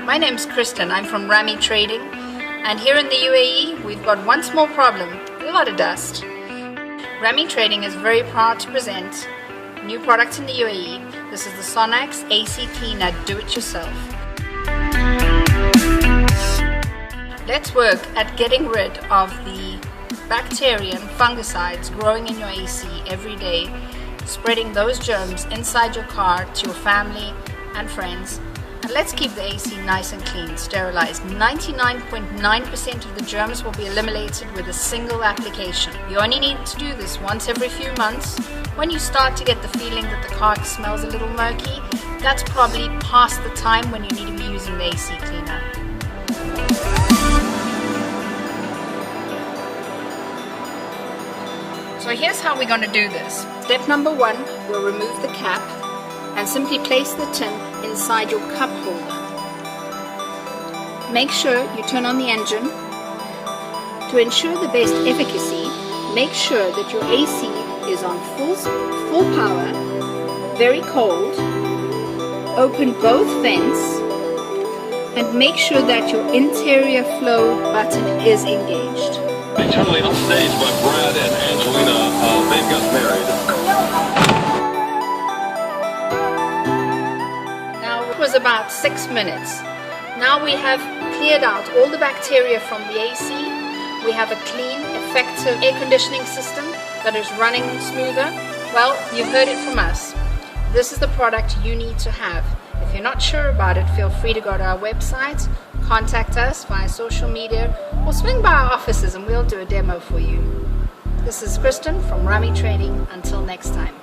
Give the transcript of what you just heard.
My name's Kristen, I'm from Rami Trading, and here in the UAE we've got one small problem, a lot of dust. Rami Trading is very proud to present new products in the UAE. This is the Sonax AC Cleaner Do-It-Yourself. Let's work at getting rid of the bacteria and fungicides growing in your AC every day, spreading those germs inside your car to your family and friends. And let's keep the AC nice and clean, sterilized. 99.9% of the germs will be eliminated with a single application. You only need to do this once every few months. When you start to get the feeling that the car smells a little murky, that's probably past the time when you need to be using the AC cleaner. So here's how we're going to do this. Step number one, we'll remove the cap and simply place the tin inside your cup holder. Make sure you turn on the engine. To ensure the best efficacy, make sure that your AC is on full power, very cold, open both vents, and make sure that your interior flow button is engaged. Totally upstaged by Brad and Angelina. They've got married. Now it was about 6 minutes. Now we have cleared out all the bacteria from the AC. We have a clean, effective air conditioning system that is running smoother. Well, you've heard it from us. This is the product you need to have. If you're not sure about it, feel free to go to our website, contact us via social media, or swing by our offices and we'll do a demo for you. This is Kristen from Rami Trading. Until next time.